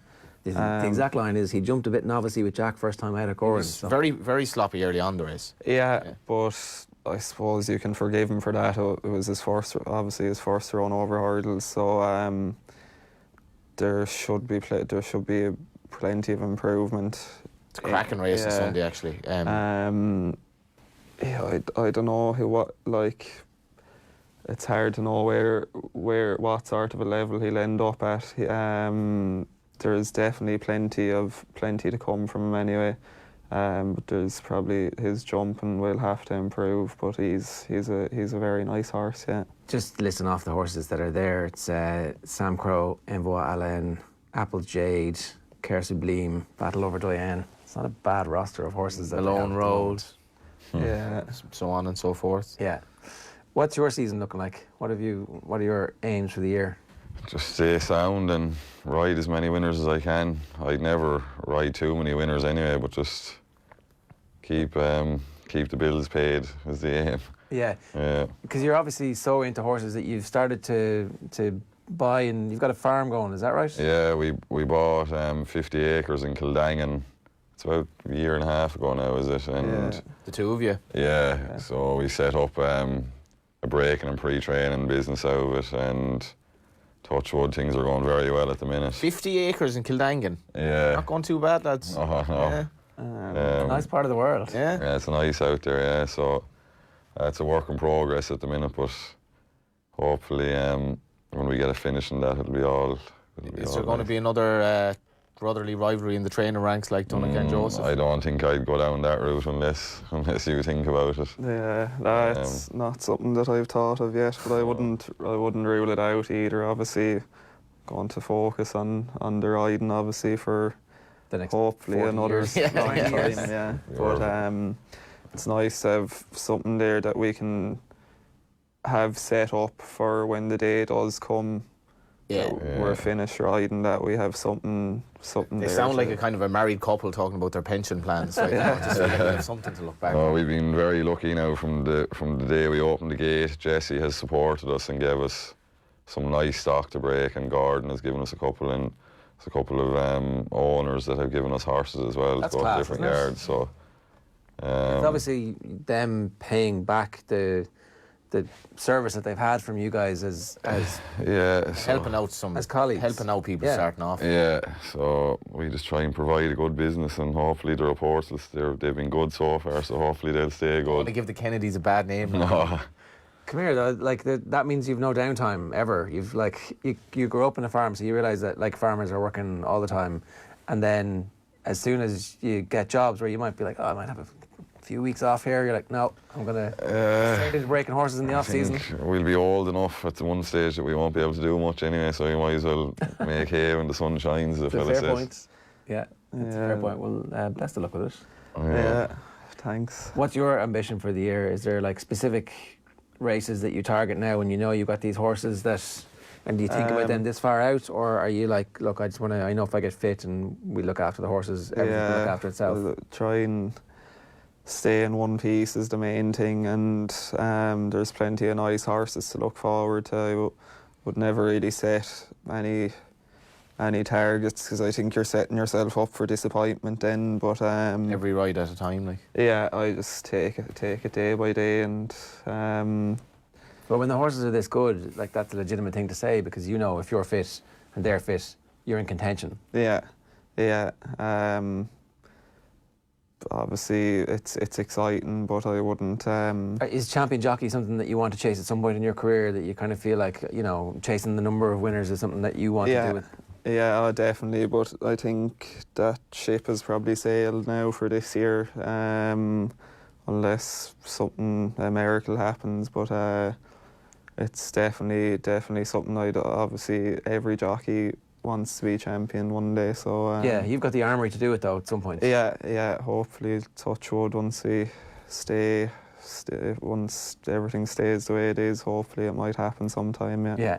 [SPEAKER 1] The exact line is he jumped a bit novice with Jack first time out at Gorn.
[SPEAKER 3] So. Very, very sloppy early on the race.
[SPEAKER 2] Yeah, but I suppose you can forgive him for that. It was his first run over hurdles, so there should be plenty of improvement.
[SPEAKER 3] It's a cracking race on Sunday, actually.
[SPEAKER 2] Yeah, I don't know it's hard to know what sort of a level he'll end up at. There's definitely plenty to come from him anyway. But there's probably his jumping will have to improve. But he's a very nice horse, yeah. Just
[SPEAKER 1] listen off the horses that are there. It's Sam Crow, Envoy Alain, Apple Jade, Care Sublime, Battle Over Diane. It's not a bad roster of horses. That
[SPEAKER 3] Alone Road.
[SPEAKER 2] Yeah.
[SPEAKER 3] So on and so forth.
[SPEAKER 1] Yeah. What's your season looking like? What are your aims for the year?
[SPEAKER 4] Just stay sound and ride as many winners as I can. I'd never ride too many winners anyway, but just keep the bills paid is the aim.
[SPEAKER 1] Yeah.
[SPEAKER 4] Yeah.
[SPEAKER 1] Because you're obviously so into horses that you've started to buy, and you've got a farm going. Is that right?
[SPEAKER 4] Yeah, we bought 50 acres in Kildangan. It's about a year and a half ago now, is it? And
[SPEAKER 3] the two of you.
[SPEAKER 4] Yeah. So we set up a breaking and pre-training business out of it, and touch wood, things are going very well at the minute.
[SPEAKER 3] 50 acres in Kildangan.
[SPEAKER 4] Yeah.
[SPEAKER 3] Not going too bad, lads.
[SPEAKER 4] Oh, no.
[SPEAKER 1] Yeah. Nice part of the world.
[SPEAKER 3] Yeah.
[SPEAKER 4] Yeah, it's nice out there, yeah. So it's a work in progress at the minute, but hopefully when we get a finish in that, it'll be all.
[SPEAKER 3] Is there going to be another brotherly rivalry in the trainer ranks like Donnacha and Joseph?
[SPEAKER 4] I don't think I'd go down that route unless you think about it.
[SPEAKER 2] Yeah, that's not something that I've thought of yet, but I wouldn't rule it out either. Obviously, going to focus on the riding, obviously, for
[SPEAKER 1] the next
[SPEAKER 2] hopefully another long time. Yeah, but it's nice to have something there that we can have set up for when the day does come. We're finished riding, that we have something
[SPEAKER 3] They
[SPEAKER 2] there.
[SPEAKER 3] sound like a kind of a married couple talking about their pension plans. Like, just so we have something to look back on.
[SPEAKER 4] We've been very lucky now from the day we opened the gate. Jesse has supported us and gave us some nice stock to break, and Gordon has given us a couple of owners that have given us horses as well.
[SPEAKER 1] That's
[SPEAKER 4] to go
[SPEAKER 1] class,
[SPEAKER 4] to different
[SPEAKER 1] isn't it?
[SPEAKER 4] yards. So
[SPEAKER 1] It's obviously them paying back the service that they've had from you guys as
[SPEAKER 3] helping out
[SPEAKER 1] as colleagues,
[SPEAKER 3] helping out people starting off.
[SPEAKER 4] Yeah, so we just try and provide a good business, and hopefully the reports they've been good so far. So hopefully they'll stay good.
[SPEAKER 3] I want to give the Kennedys a bad name.
[SPEAKER 4] No.
[SPEAKER 1] Come here, though. Like that means you've no downtime ever. You've you grow up in a farm, so you realise that like farmers are working all the time, and then as soon as you get jobs where you might be like, oh, I might have a few weeks off here, you're like, no, I'm gonna straight into breaking horses in the off season.
[SPEAKER 4] We'll be old enough at the one stage that we won't be able to do much anyway, so you might as well make hay when the sun shines, as the fella says.
[SPEAKER 1] Fair point. Yeah, that's a fair point. Well, best of luck with it.
[SPEAKER 2] Yeah, thanks.
[SPEAKER 1] What's your ambition for the year? Is there like specific races that you target now when you know you've got these horses that, and do you think about them this far out, or are you like, look, I just want to, I know if I get fit and we look after the horses, everything will look after itself?
[SPEAKER 2] I'll try and stay in one piece is the main thing, and there's plenty of nice horses to look forward to. I would never really set any targets, because I think you're setting yourself up for disappointment then. But
[SPEAKER 3] every ride at a time, like.
[SPEAKER 2] Yeah, I just take it day by day, and
[SPEAKER 1] But when the horses are this good, like, that's a legitimate thing to say, because you know if you're fit and they're fit, you're in contention.
[SPEAKER 2] yeah. Obviously, it's exciting, but I wouldn't.
[SPEAKER 1] Is champion jockey something that you want to chase at some point in your career, that you kind of feel like, you know, chasing the number of winners is something that you want to do with?
[SPEAKER 2] Yeah, definitely. But I think that ship has probably sailed now for this year, unless something a miracle happens. But it's definitely something obviously every jockey wants to be champion one day. So
[SPEAKER 1] yeah, you've got the armoury to do it though at some point.
[SPEAKER 2] Yeah. Hopefully, touch wood, once we once everything stays the way it is, hopefully it might happen sometime. Yeah.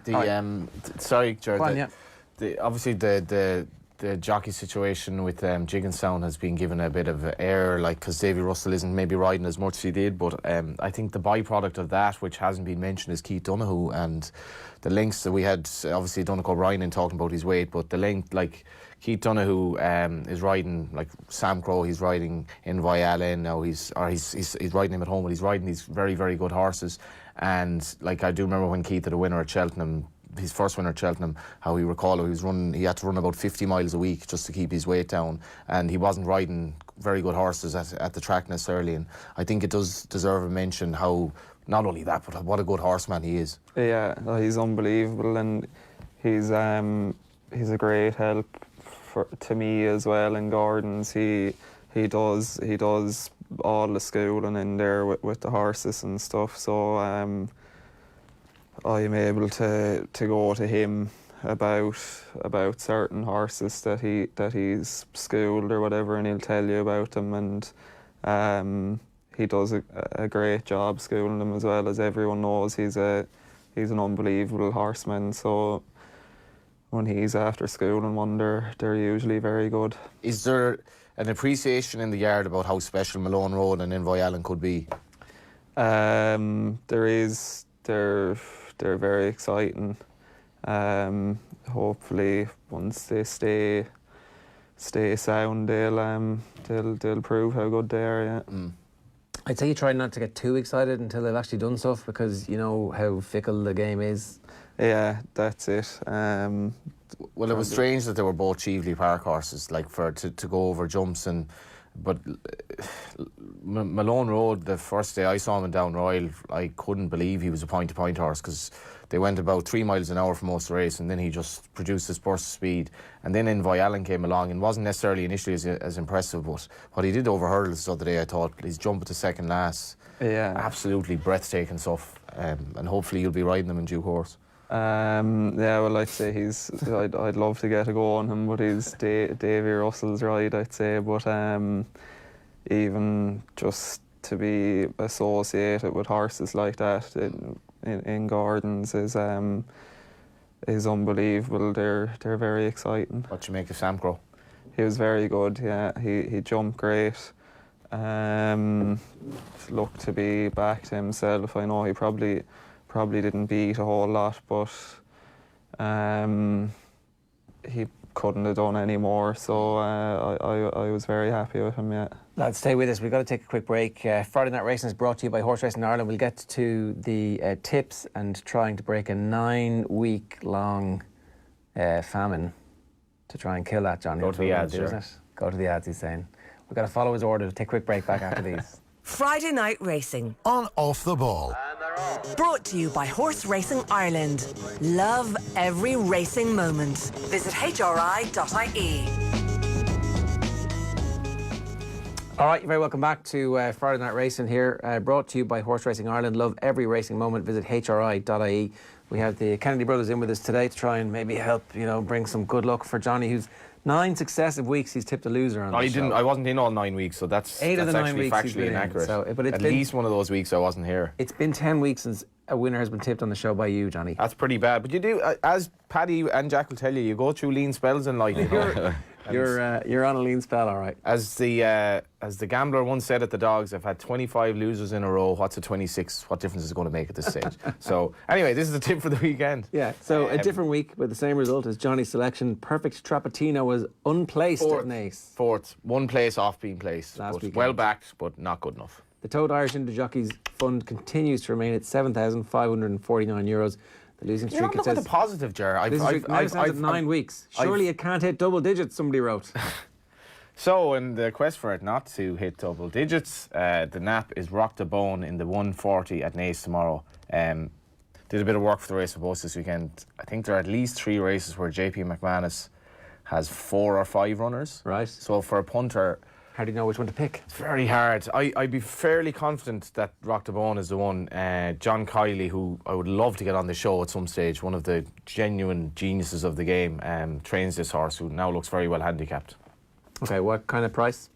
[SPEAKER 3] Sorry, Jared.
[SPEAKER 1] Go on,
[SPEAKER 3] Obviously, the jockey situation with Jig and Sound has been given a bit of air, like, because Davy Russell isn't maybe riding as much as he did. But I think the byproduct of that, which hasn't been mentioned, is Keith Donoghue and the links that we had. Obviously, Donnacha O'Brien in talking about his weight, but the link, like, Keith Donoghue is riding, like Sam Crow. He's riding in Viala now. He's riding him at home, but he's riding these very, very good horses. And like, I do remember when Keith had a winner at Cheltenham, his first winner at Cheltenham, how he he had to run about 50 miles a week just to keep his weight down, and he wasn't riding very good horses at the track necessarily. And I think it does deserve a mention how, not only that, but what a good horseman he is. Yeah,
[SPEAKER 2] he's unbelievable, and he's a great help to me as well in Gordon's. He does all the schooling in there with the horses and stuff, so I'm able to go to him about certain horses that he's schooled or whatever, and he'll tell you about them. And he does a great job schooling them as well. As everyone knows, he's an unbelievable horseman. So when he's after schooling one, they're usually very good.
[SPEAKER 3] Is there an appreciation in the yard about how special Malone Road and Invoyallen could be?
[SPEAKER 2] There is. They're very exciting. Hopefully, once they stay sound, they'll prove how good they are. Yeah.
[SPEAKER 1] I'd say you try not to get too excited until they've actually done stuff, because you know how fickle the game is.
[SPEAKER 2] Yeah, that's it.
[SPEAKER 3] Well, it was strange that they were both Cheveley Park horses, like, to go over jumps but Malone Road, the first day I saw him in Down Royal, I couldn't believe he was a point-to-point horse, because they went about 3 miles an hour for most of the race, and then he just produced this burst of speed. And then Invoyallen came along and wasn't necessarily initially as impressive, but what he did over hurdles the other day, I thought, his jump at the second last, absolutely breathtaking stuff. And hopefully you'll be riding them in due course.
[SPEAKER 2] Yeah, well, I'd say I'd love to get a go on him, but he's Davy Russell's ride, I'd say. But even just to be associated with horses like that in Gordon's is unbelievable. They're very exciting.
[SPEAKER 3] What you make of Sam Crow?
[SPEAKER 2] He was very good. Yeah, he jumped great. Looked to be back to himself. I know he probably didn't beat a whole lot, but he couldn't have done any more, so I was very happy with him. Yeah.
[SPEAKER 1] Lads, stay with us. We've got to take a quick break. Friday Night Racing is brought to you by Horse Racing Ireland. We'll get to the tips and trying to break a 9-week-long famine to try and kill that, Johnny.
[SPEAKER 3] Go to the ads,
[SPEAKER 1] isn't it? Go to the ads, he's saying. We've got to follow his order. We'll take a quick break back after these.
[SPEAKER 5] Friday Night Racing
[SPEAKER 6] on Off the Ball.
[SPEAKER 5] Brought to you by Horse Racing Ireland. Love every racing moment. Visit hri.ie.
[SPEAKER 1] All right, you're very welcome back to Friday Night Racing here, brought to you by Horse Racing Ireland. Love every racing moment. Visit hri.ie. We have the Kennedy brothers in with us today to try and maybe help, bring some good luck for Johnny, who's 9 successive weeks he's tipped a loser on.
[SPEAKER 3] No,
[SPEAKER 1] the
[SPEAKER 3] he didn't.
[SPEAKER 1] show.
[SPEAKER 3] I wasn't in all 9 weeks, so that's
[SPEAKER 1] 8 of the 9
[SPEAKER 3] actually
[SPEAKER 1] weeks he's been
[SPEAKER 3] factually
[SPEAKER 1] in,
[SPEAKER 3] inaccurate.
[SPEAKER 1] so- but it's
[SPEAKER 3] At
[SPEAKER 1] been-
[SPEAKER 3] least one of those weeks I wasn't here.
[SPEAKER 1] It's been 10 weeks since a winner has been tipped on the show by you, Johnny.
[SPEAKER 3] That's pretty bad. But you do, as Paddy and Jack will tell you, you go through lean spells in life. You know?
[SPEAKER 1] You're on a lean spell, all right.
[SPEAKER 3] As the gambler once said at the Dogs, I've had 25 losers in a row. What's a 26? What difference is it going to make at this stage? So anyway, this is the tip for the weekend.
[SPEAKER 1] Yeah, so a different week with the same result as Johnny's selection. Perfect Trapattino was unplaced at Naas.
[SPEAKER 3] Fourth, one place off being placed.
[SPEAKER 1] Last weekend.
[SPEAKER 3] Well backed, but not good enough.
[SPEAKER 1] The Toad Irish Inter Jockeys Fund continues to remain at €7,549. The losing
[SPEAKER 3] You're
[SPEAKER 1] streak,
[SPEAKER 3] not
[SPEAKER 1] it
[SPEAKER 3] looking at
[SPEAKER 1] says,
[SPEAKER 3] the positive, Ger.
[SPEAKER 1] losing streak now stands at 9 weeks. Surely it can't hit double digits, somebody wrote.
[SPEAKER 3] So, in the quest for it not to hit double digits, the nap is rock the bone in the 140 at Naas tomorrow. Did a bit of work for the race for both this weekend. I think there are at least 3 races where JP McManus has 4 or 5 runners.
[SPEAKER 1] Right.
[SPEAKER 3] So for a punter,
[SPEAKER 1] How do you know which one to pick?
[SPEAKER 3] it's very hard. I'd be fairly confident that Rock the Bone is the one. John Kiley, who I would love to get on the show at some stage, one of the genuine geniuses of the game, trains this horse, who now looks very well handicapped.
[SPEAKER 1] Okay, what kind of price?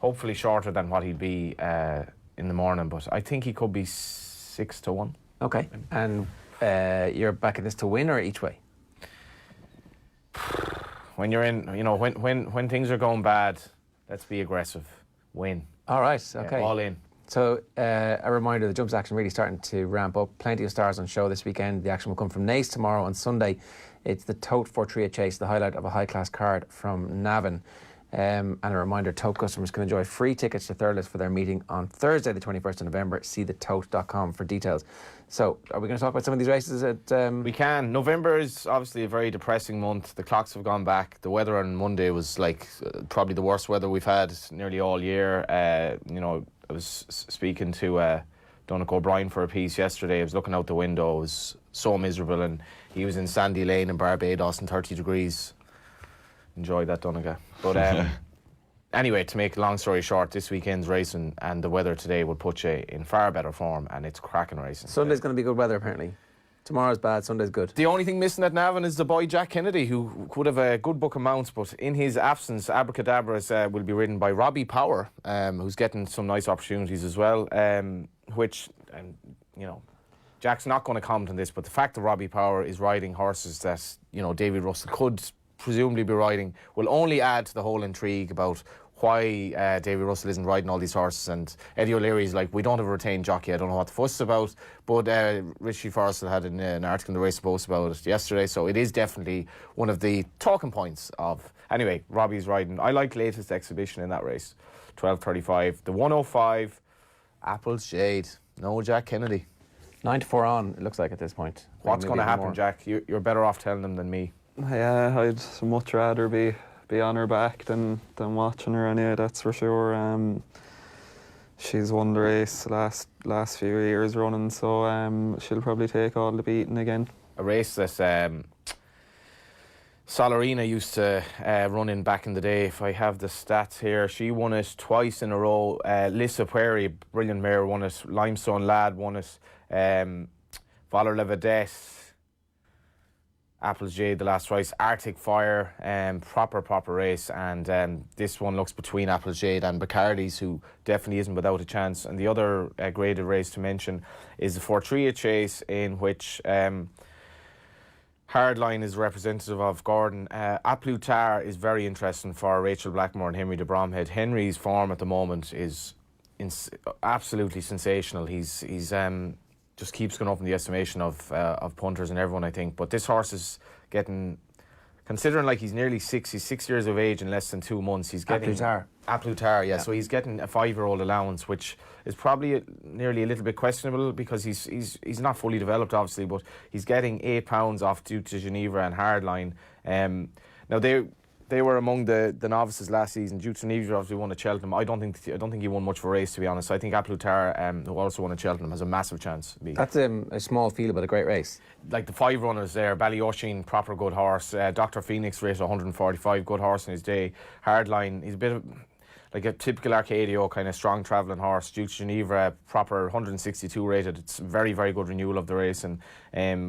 [SPEAKER 3] Hopefully shorter than what he'd be in the morning, but I think he could be 6 to 1.
[SPEAKER 1] Okay, and you're backing this to win or each way?
[SPEAKER 3] When you're in, you know, when things are going bad, let's be aggressive. Win.
[SPEAKER 1] All right,
[SPEAKER 3] Yeah,
[SPEAKER 1] okay.
[SPEAKER 3] all in.
[SPEAKER 1] So a reminder, the jumps action really starting to ramp up. Plenty of stars on show this weekend. The action will come from Naas tomorrow. On Sunday, it's the Tote Fortria Chase, the highlight of a high-class card from Navan. And a reminder, Tote customers can enjoy free tickets to Thurles for their meeting on Thursday, the 21st of November. See thetote.com for details. So, are we going to talk about some of these races at...
[SPEAKER 3] We can. November is obviously a very depressing month. The clocks have gone back. The weather on Monday was like probably the worst weather we've had nearly all year. You know, I was speaking to Donnacha O'Brien for a piece yesterday. I was looking out the window. It was so miserable, and he was in Sandy Lane in Barbados in 30 degrees. Enjoyed that, Donnacha. But anyway, to make a long story short, this weekend's racing and the weather today will put you in far better form, and it's cracking racing.
[SPEAKER 1] Sunday's going to be good weather, apparently. Tomorrow's bad, Sunday's good.
[SPEAKER 3] The only thing missing at Navan is the boy Jack Kennedy, who could have a good book of mounts, but in his absence, Abracadabras will be ridden by Robbie Power, who's getting some nice opportunities as well, which, you know, Jack's not going to comment on this, but the fact that Robbie Power is riding horses that, you know, David Russell could presumably be riding will only add to the whole intrigue about why David Russell isn't riding all these horses. And Eddie O'Leary's like, we don't have a retained jockey. I don't know what the fuss is about. But Richie Forrestal had an article in the Race Post about it yesterday. So it is definitely one of the talking points of... Anyway, Robbie's riding. I like latest exhibition in that race. 12:35. The 105, Apple's Shade. No Jack Kennedy.
[SPEAKER 1] 9 to 4 on, it looks like at this point.
[SPEAKER 3] What's
[SPEAKER 1] Maybe
[SPEAKER 3] going to
[SPEAKER 1] even
[SPEAKER 3] happen,
[SPEAKER 1] more.
[SPEAKER 3] Jack? You're better off telling them than me.
[SPEAKER 2] Yeah, I'd much rather be on her back than watching her anyway, that's for sure. She's won the race last few years running, so she'll probably take all the beating again.
[SPEAKER 3] A race that Solarina used to run in back in the day. If I have the stats here, she won it twice in a row. Lissa Pueri, brilliant mare, won it. Limestone Lad won it. Valor La Vedette, Apple's Jade, the last race. Arctic Fire, proper race. And this one looks between Apple's Jade and Bacardi's, who definitely isn't without a chance. And the other graded race to mention is the Fortria Chase, in which Hardline is representative of Gordon. A Plus Tard is very interesting for Rachel Blackmore and Henry de Bromhead. Henry's form at the moment is absolutely sensational. He's just keeps going up in the estimation of punters and everyone, I think. But this horse is getting, considering like he's nearly 6, he's 6 years of age in less than 2 months. He's getting
[SPEAKER 1] A
[SPEAKER 3] Plus Tard, yeah. So he's getting a 5-year-old allowance, which is probably nearly a little bit questionable because he's not fully developed, obviously, but he's getting £8 off Duke de Geneva and Hardline. Now they were among the novices last season. Duke de Geneva obviously won at Cheltenham. I don't think he won much of a race, to be honest. I think A Plus Tard, who also won at Cheltenham, has a massive chance.
[SPEAKER 1] That's a small field, but a great race.
[SPEAKER 3] Like the 5 runners there, Ballyosheen, proper good horse. Dr. Phoenix rated 145, good horse in his day. Hardline, he's a bit of... like a typical Arcadio kind of strong travelling horse. Duke Geneva, proper 162 rated. It's very, very good renewal of the race, and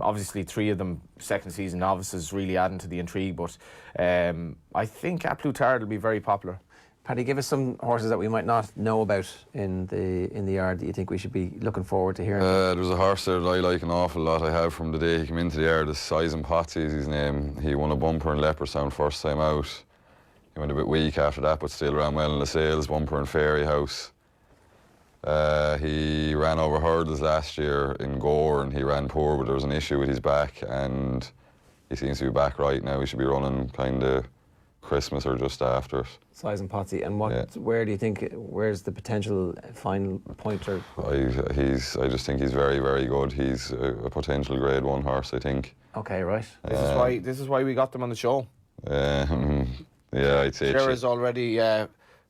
[SPEAKER 3] obviously 3 of them second season novices, really adding to the intrigue. But I think A Plutard will be very popular.
[SPEAKER 1] Paddy, give us some horses that we might not know about in the yard that you think we should be looking forward to hearing.
[SPEAKER 4] There's a horse there that I like an awful lot. I have from the day he came into the yard. The Size and Potsy is his name. He won a bumper in Leopardstown first time out. He went a bit weak after that, but still ran well in the sales. Bumper in Fairy House. He ran over hurdles last year in Gore, and he ran poor, but there was an issue with his back, and he seems to be back right now. He should be running kind of Christmas or just after it.
[SPEAKER 1] Size and Potsy. And where do you think, where's the potential final pointer?
[SPEAKER 4] I just think he's very, very good. He's a potential Grade 1 horse, I think.
[SPEAKER 1] Okay, right.
[SPEAKER 3] This is why we got them on the show.
[SPEAKER 4] Yeah, I'd say
[SPEAKER 3] Sarah's already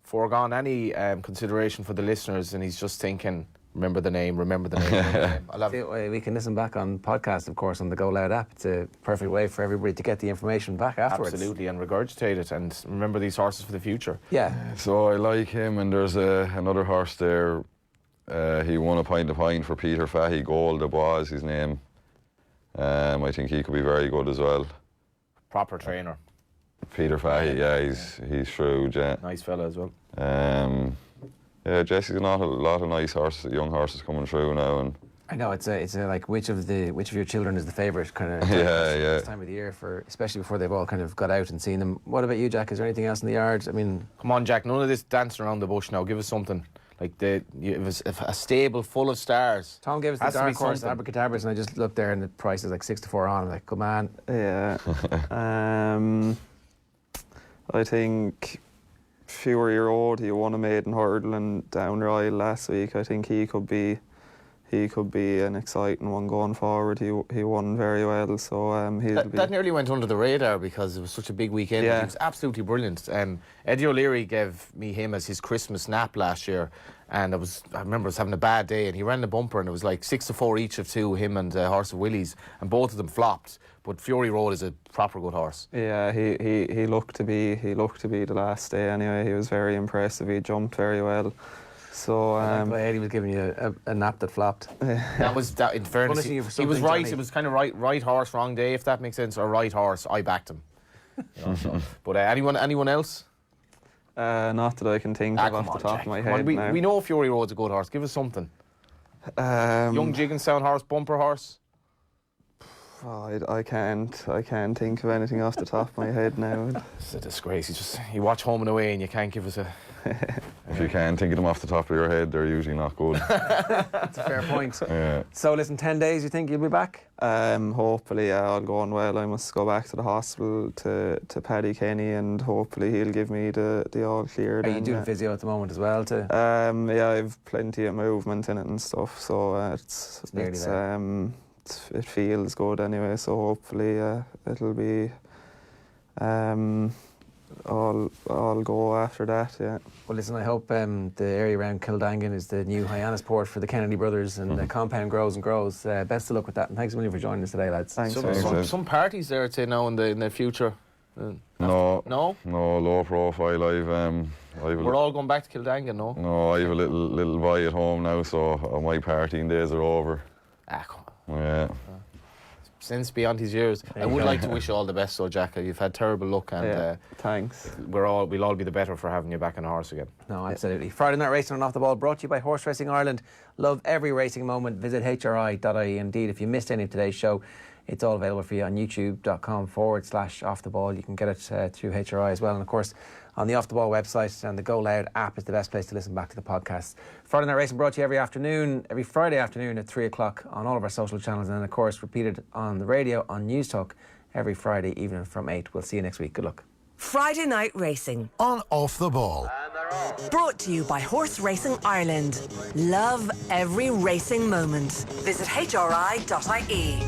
[SPEAKER 3] foregone any consideration for the listeners, and he's just thinking, remember the name, remember the name.
[SPEAKER 1] We can listen back on podcast, of course, on the Go Loud app. It's a perfect way for everybody to get the information back afterwards.
[SPEAKER 3] Absolutely, and regurgitate it, and remember these horses for the future.
[SPEAKER 1] Yeah.
[SPEAKER 4] So I like him, and there's another horse there. He won a pint of pine for Peter Fahey. Gold was his name. I think he could be very good as well.
[SPEAKER 3] Proper trainer.
[SPEAKER 4] Peter Fahey, yeah, he's shrewd, yeah.
[SPEAKER 3] Nice fella as well.
[SPEAKER 4] Yeah, Jesse's got a lot of nice horses, young horses coming through now, and
[SPEAKER 1] I know it's a like which of your children is the favourite kind of this time of the year, for especially before they've all kind of got out and seen them. What about you, Jack? Is there anything else in the yard? I mean,
[SPEAKER 3] come on, Jack. None of this dancing around the bush now. Give us something. Like a stable full of stars.
[SPEAKER 1] Tom gave us the dark horse Abracadabras, and I just looked there and the price is like 6 to 4 on. I'm like, come on.
[SPEAKER 2] Yeah. I think Fury Road, he won a maiden hurdle in Down Royal last week. I think he could be an exciting one going forward. He won very well, so
[SPEAKER 3] that nearly went under the radar because it was such a big weekend.
[SPEAKER 2] Yeah.
[SPEAKER 3] He was absolutely brilliant. Eddie O'Leary gave me him as his Christmas nap last year, and I remember I was having a bad day, and he ran the bumper, and it was like 6 to 4 each of 2, him and Horse of Willie's, and both of them flopped. But Fury Road is a proper good horse.
[SPEAKER 2] Yeah, he looked to be the last day anyway. He was very impressive. He jumped very well. So
[SPEAKER 1] Eddie was giving you a nap that flopped.
[SPEAKER 3] That was that. In fairness, he was right. Johnny. It was kind of right horse, wrong day, if that makes sense, or right horse. I backed him. But anyone else?
[SPEAKER 2] Not that I can think of off the top of my head.
[SPEAKER 3] We know Fury Road's a good horse. Give us something. Young Jigginstown horse, bumper horse.
[SPEAKER 2] Oh, I can't think of anything off the top of my head now.
[SPEAKER 3] It's a disgrace. You watch Home and Away and you can't give us a.
[SPEAKER 4] If you can think of them off the top of your head, they're usually not good.
[SPEAKER 1] That's a fair point.
[SPEAKER 4] Yeah.
[SPEAKER 1] So listen, 10 days, you think you'll be back?
[SPEAKER 2] Hopefully, yeah, all going well. I must go back to the hospital to Paddy Kenny, and hopefully he'll give me the all clear.
[SPEAKER 1] Are you doing physio at the moment as well?
[SPEAKER 2] Yeah, I've plenty of movement in it and stuff, so it's
[SPEAKER 1] nearly there.
[SPEAKER 2] It feels good anyway, so hopefully it'll be all go after that, yeah.
[SPEAKER 1] Well, listen, I hope the area around Kildangan is the new Hyannisport for the Kennedy brothers, and the compound grows and grows. Best of luck with that, and thanks a million for joining us today, lads.
[SPEAKER 2] Thanks.
[SPEAKER 3] Some parties there, I'd say, now in the future.
[SPEAKER 4] No, low profile.
[SPEAKER 3] We're all going back to Kildangan, no?
[SPEAKER 4] No, I have a little boy at home now, so my partying days are over.
[SPEAKER 3] Come on.
[SPEAKER 4] Yeah.
[SPEAKER 3] Since beyond his years. I would like to wish you all the best, Jack. You've had terrible luck, and
[SPEAKER 2] thanks.
[SPEAKER 3] We'll all be the better for having you back on a horse again.
[SPEAKER 1] No, absolutely. Friday Night Racing and Off the Ball brought to you by Horse Racing Ireland. Love every racing moment. Visit hri.ie. Indeed, if you missed any of today's show, it's all available for you on youtube.com/Off the Ball. You can get it through HRI as well, and of course on the Off the Ball website, and the Go Loud app is the best place to listen back to the podcast. Friday Night Racing brought to you every Friday afternoon at 3 o'clock on all of our social channels, and then of course repeated on the radio on News Talk every Friday evening from 8. We'll see you next week. Good luck.
[SPEAKER 5] Friday Night Racing
[SPEAKER 6] on Off the Ball.
[SPEAKER 5] Brought to you by Horse Racing Ireland. Love every racing moment. Visit hri.ie.